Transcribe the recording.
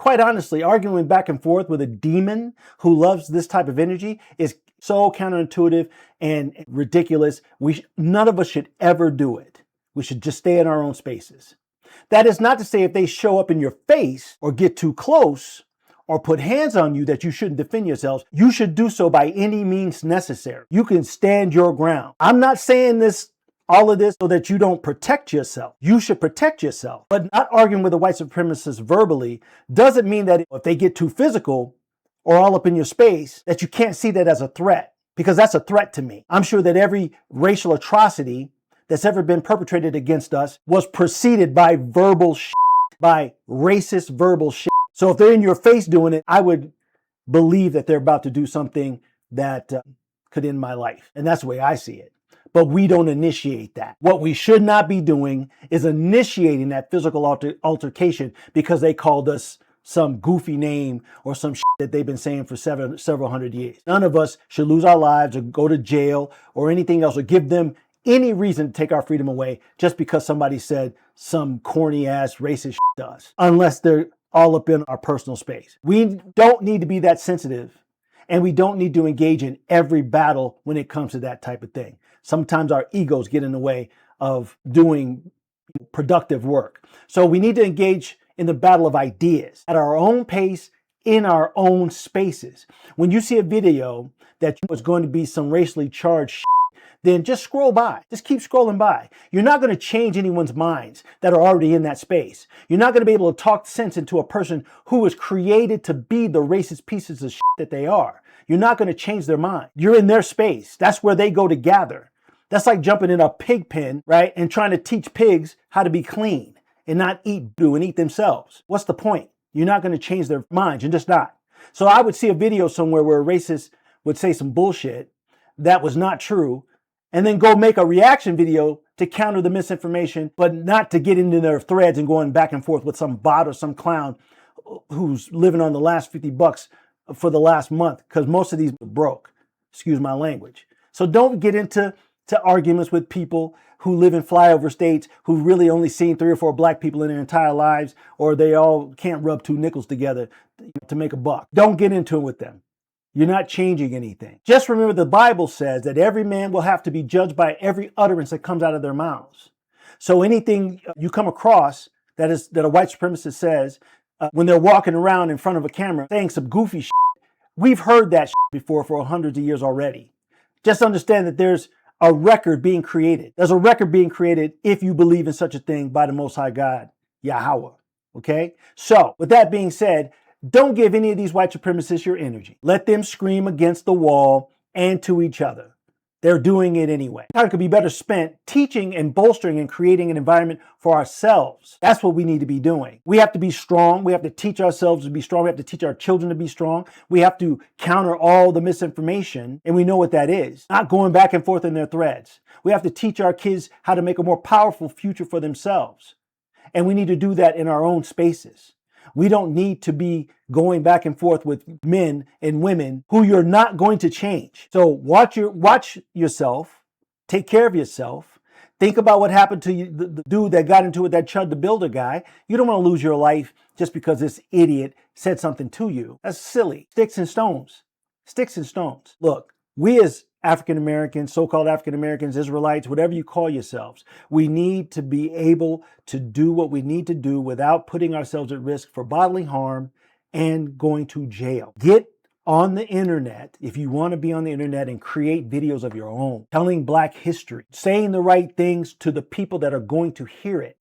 quite honestly, arguing back and forth with a demon who loves this type of energy is so counterintuitive and ridiculous. None of us should ever do it. We should just stay in our own spaces. That is not to say if they show up in your face or get too close or put hands on you that you shouldn't defend yourselves. You should do so by any means necessary. You can stand your ground. I'm not saying all of this so that you don't protect yourself. You should protect yourself. But not arguing with a white supremacist verbally doesn't mean that if they get too physical or all up in your space, that you can't see that as a threat, because that's a threat to me. I'm sure that every racial atrocity that's ever been perpetrated against us was preceded by verbal shit, by racist verbal shit. So if they're in your face doing it, I would believe that they're about to do something that could end my life. And that's the way I see it. But we don't initiate that. What we should not be doing is initiating that physical altercation because they called us some goofy name or some shit that they've been saying for several hundred years. None of us should lose our lives or go to jail or anything else or give them any reason to take our freedom away just because somebody said some corny ass racist shit to us, unless they're all up in our personal space. We don't need to be that sensitive, and we don't need to engage in every battle when it comes to that type of thing. Sometimes our egos get in the way of doing productive work. So we need to engage in the battle of ideas at our own pace, in our own spaces. When you see a video that was going to be some racially charged shit, then just scroll by. Just keep scrolling by. You're not going to change anyone's minds that are already in that space. You're not going to be able to talk sense into a person who was created to be the racist pieces of shit that they are. You're not going to change their mind. You're in their space. That's where they go to gather. That's like jumping in a pig pen, right? And trying to teach pigs how to be clean and not eat blue and eat themselves. What's the point? You're not going to change their minds. You're just not. So I would see a video somewhere where a racist would say some bullshit that was not true, and then go make a reaction video to counter the misinformation, but not to get into their threads and going back and forth with some bot or some clown who's living on the last $50 for the last month, because most of these are broke. Excuse my language. So don't get into arguments with people who live in flyover states who really only seen 3 or 4 black people in their entire lives, or they all can't rub 2 nickels together to make a buck. Don't get into it with them. You're not changing anything. Just remember the Bible says that every man will have to be judged by every utterance that comes out of their mouths. So anything you come across that a white supremacist says when they're walking around in front of a camera saying some goofy shit, we've heard that shit before for hundreds of years already. Just understand that there's a record being created. There's a record being created if you believe in such a thing by the Most High God, Yahweh. Okay? So with that being said, don't give any of these white supremacists your energy. Let them scream against the wall and to each other. They're doing it anyway. Time could be better spent teaching and bolstering and creating an environment for ourselves. That's what we need to be doing. We have to be strong. We have to teach ourselves to be strong. We have to teach our children to be strong. We have to counter all the misinformation, and we know what that is. Not going back and forth in their threads. We have to teach our kids how to make a more powerful future for themselves. And we need to do that in our own spaces. We don't need to be going back and forth with men and women who you're not going to change. So watch yourself, take care of yourself. Think about what happened to you, the dude that got into it, that Chud the Builder guy. You don't want to lose your life just because this idiot said something to you. That's silly. Sticks and stones. Sticks and stones. Look, we as African Americans, so-called African Americans, Israelites, whatever you call yourselves, we need to be able to do what we need to do without putting ourselves at risk for bodily harm and going to jail. Get on the internet if you want to be on the internet and create videos of your own, telling Black history, saying the right things to the people that are going to hear it.